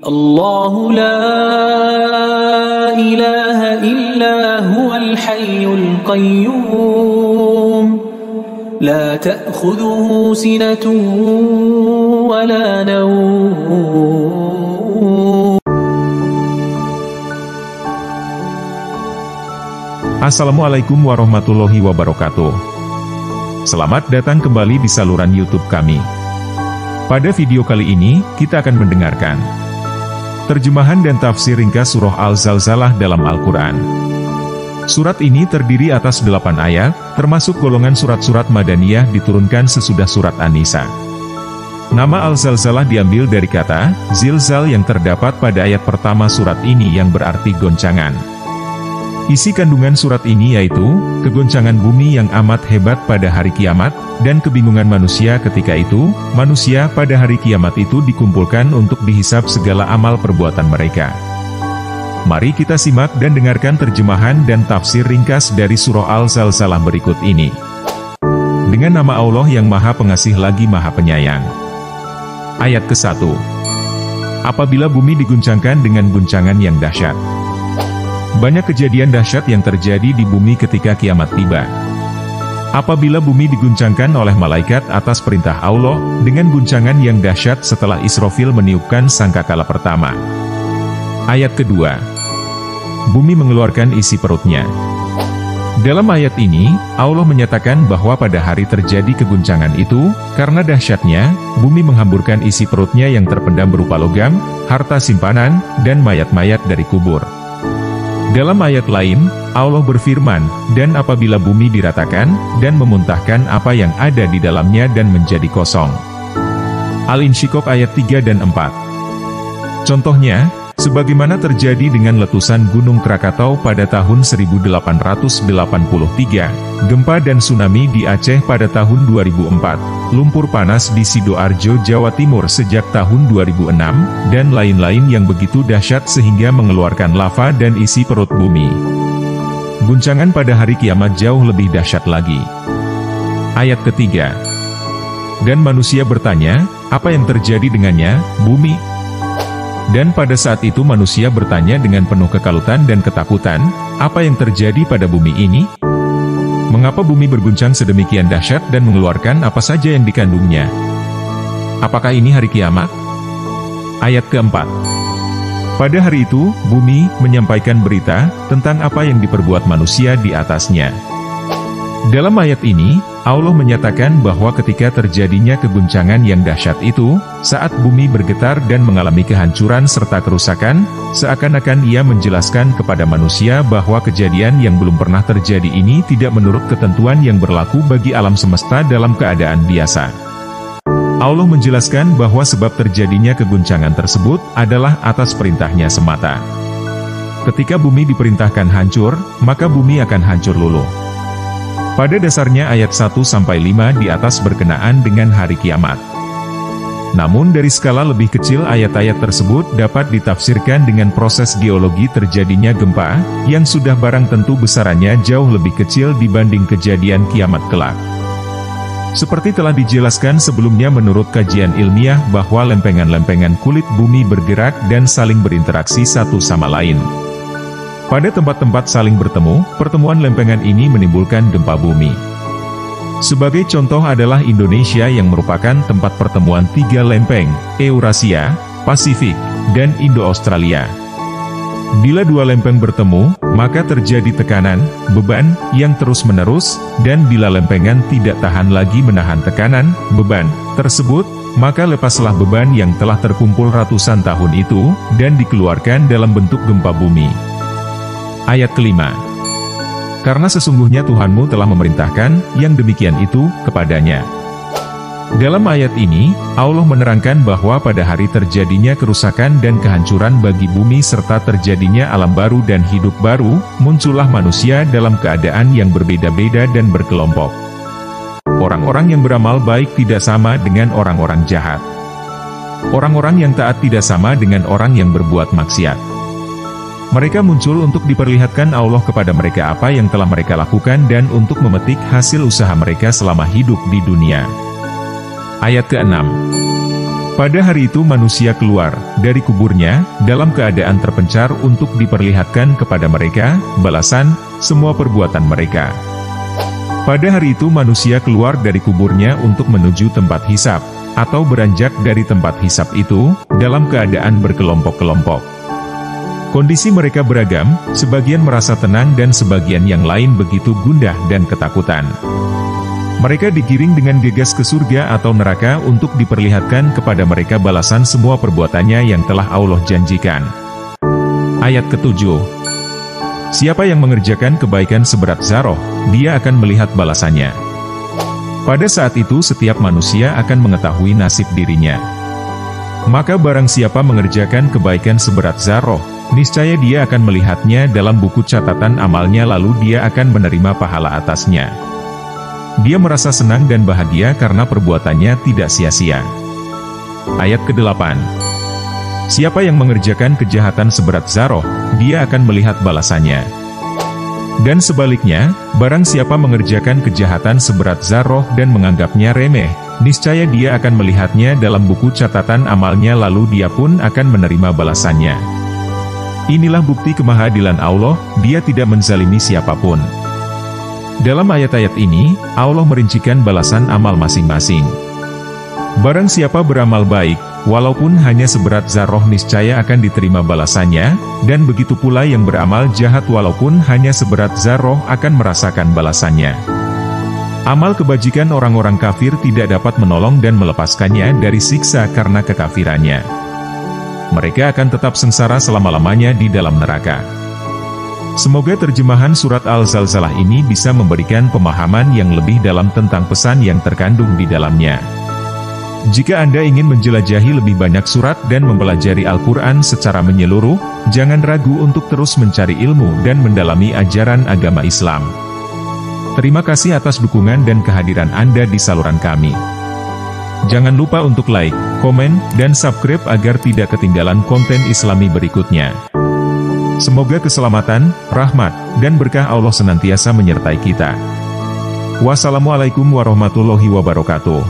الله لا إله إلا هو الحي القيوم لا تأخذه سنة ولا نوم. Assalamualaikum warahmatullahi wabarakatuh. Selamat datang kembali di saluran YouTube kami. Pada video kali ini, kita akan mendengarkan terjemahan dan tafsir ringkas surah Al-Zalzalah dalam Al-Quran. Surat ini terdiri atas 8 ayat, termasuk golongan surat-surat Madaniyah diturunkan sesudah surat An-Nisa. Nama Al-Zalzalah diambil dari kata zilzal yang terdapat pada ayat pertama surat ini yang berarti goncangan. Isi kandungan surat ini yaitu, kegoncangan bumi yang amat hebat pada hari kiamat, dan kebingungan manusia ketika itu, manusia pada hari kiamat itu dikumpulkan untuk dihisab segala amal perbuatan mereka. Mari kita simak dan dengarkan terjemahan dan tafsir ringkas dari surah Al-Zalzalah berikut ini. Dengan nama Allah yang Maha Pengasih lagi Maha Penyayang. Ayat ke-1. Apabila bumi diguncangkan dengan guncangan yang dahsyat. Banyak kejadian dahsyat yang terjadi di bumi ketika kiamat tiba. Apabila bumi diguncangkan oleh malaikat atas perintah Allah, dengan guncangan yang dahsyat setelah Israfil meniupkan sangkakala pertama. Ayat kedua. Bumi mengeluarkan isi perutnya. Dalam ayat ini, Allah menyatakan bahwa pada hari terjadi keguncangan itu, karena dahsyatnya, bumi menghamburkan isi perutnya yang terpendam berupa logam, harta simpanan, dan mayat-mayat dari kubur. Dalam ayat lain, Allah berfirman, dan apabila bumi diratakan, dan memuntahkan apa yang ada di dalamnya dan menjadi kosong. Al-Insyiqaq ayat 3 dan 4. Contohnya, sebagaimana terjadi dengan letusan Gunung Krakatau pada tahun 1883, gempa dan tsunami di Aceh pada tahun 2004, lumpur panas di Sidoarjo, Jawa Timur sejak tahun 2006, dan lain-lain yang begitu dahsyat sehingga mengeluarkan lava dan isi perut bumi. Guncangan pada hari kiamat jauh lebih dahsyat lagi. Ayat ketiga. Dan manusia bertanya, apa yang terjadi dengannya, bumi? Dan pada saat itu manusia bertanya dengan penuh kekalutan dan ketakutan, apa yang terjadi pada bumi ini? Mengapa bumi berguncang sedemikian dahsyat dan mengeluarkan apa saja yang dikandungnya? Apakah ini hari kiamat? Ayat keempat. Pada hari itu, bumi menyampaikan berita tentang apa yang diperbuat manusia di atasnya. Dalam ayat ini, Allah menyatakan bahwa ketika terjadinya keguncangan yang dahsyat itu, saat bumi bergetar dan mengalami kehancuran serta kerusakan, seakan-akan ia menjelaskan kepada manusia bahwa kejadian yang belum pernah terjadi ini tidak menurut ketentuan yang berlaku bagi alam semesta dalam keadaan biasa. Allah menjelaskan bahwa sebab terjadinya keguncangan tersebut adalah atas perintahnya semata. Ketika bumi diperintahkan hancur, maka bumi akan hancur luluh. Pada dasarnya ayat 1-5 di atas berkenaan dengan hari kiamat. Namun dari skala lebih kecil ayat-ayat tersebut dapat ditafsirkan dengan proses geologi terjadinya gempa, yang sudah barang tentu besarannya jauh lebih kecil dibanding kejadian kiamat kelak. Seperti telah dijelaskan sebelumnya menurut kajian ilmiah bahwa lempengan-lempengan kulit bumi bergerak dan saling berinteraksi satu sama lain. Pada tempat-tempat saling bertemu, pertemuan lempengan ini menimbulkan gempa bumi. Sebagai contoh adalah Indonesia yang merupakan tempat pertemuan 3 lempeng, Eurasia, Pasifik, dan Indo-Australia. Bila 2 lempeng bertemu, maka terjadi tekanan, beban, yang terus-menerus, dan bila lempengan tidak tahan lagi menahan tekanan, beban, tersebut, maka lepaslah beban yang telah terkumpul ratusan tahun itu, dan dikeluarkan dalam bentuk gempa bumi. Ayat kelima. Karena sesungguhnya Tuhanmu telah memerintahkan yang demikian itu kepadanya. Dalam ayat ini, Allah menerangkan bahwa pada hari terjadinya kerusakan dan kehancuran bagi bumi serta terjadinya alam baru dan hidup baru, muncullah manusia dalam keadaan yang berbeda-beda dan berkelompok. Orang-orang yang beramal baik tidak sama dengan orang-orang jahat. Orang-orang yang taat tidak sama dengan orang yang berbuat maksiat. Mereka muncul untuk diperlihatkan Allah kepada mereka apa yang telah mereka lakukan dan untuk memetik hasil usaha mereka selama hidup di dunia. Ayat ke-6. Pada hari itu manusia keluar dari kuburnya dalam keadaan terpencar untuk diperlihatkan kepada mereka balasan semua perbuatan mereka. Pada hari itu manusia keluar dari kuburnya untuk menuju tempat hisab, atau beranjak dari tempat hisab itu dalam keadaan berkelompok-kelompok. Kondisi mereka beragam, sebagian merasa tenang dan sebagian yang lain begitu gundah dan ketakutan. Mereka digiring dengan gegas ke surga atau neraka untuk diperlihatkan kepada mereka balasan semua perbuatannya yang telah Allah janjikan. Ayat ke-7. Siapa yang mengerjakan kebaikan seberat zarah, dia akan melihat balasannya. Pada saat itu setiap manusia akan mengetahui nasib dirinya. Maka barang siapa mengerjakan kebaikan seberat zarah, niscaya dia akan melihatnya dalam buku catatan amalnya lalu dia akan menerima pahala atasnya. Dia merasa senang dan bahagia karena perbuatannya tidak sia-sia. Ayat ke-8. Siapa yang mengerjakan kejahatan seberat zarah, dia akan melihat balasannya. Dan sebaliknya, barang siapa mengerjakan kejahatan seberat zarah dan menganggapnya remeh, niscaya dia akan melihatnya dalam buku catatan amalnya lalu dia pun akan menerima balasannya. Inilah bukti kemahadilan Allah, dia tidak menzalimi siapapun. Dalam ayat-ayat ini, Allah merincikan balasan amal masing-masing. Barang siapa beramal baik, walaupun hanya seberat zarah niscaya akan diterima balasannya, dan begitu pula yang beramal jahat walaupun hanya seberat zarah akan merasakan balasannya. Amal kebajikan orang-orang kafir tidak dapat menolong dan melepaskannya dari siksa karena kekafirannya. Mereka akan tetap sengsara selama-lamanya di dalam neraka. Semoga terjemahan surat Al-Zalzalah ini bisa memberikan pemahaman yang lebih dalam tentang pesan yang terkandung di dalamnya. Jika Anda ingin menjelajahi lebih banyak surat dan mempelajari Al-Quran secara menyeluruh, jangan ragu untuk terus mencari ilmu dan mendalami ajaran agama Islam. Terima kasih atas dukungan dan kehadiran Anda di saluran kami. Jangan lupa untuk like, komen, dan subscribe agar tidak ketinggalan konten Islami berikutnya. Semoga keselamatan, rahmat, dan berkah Allah senantiasa menyertai kita. Wassalamualaikum warahmatullahi wabarakatuh.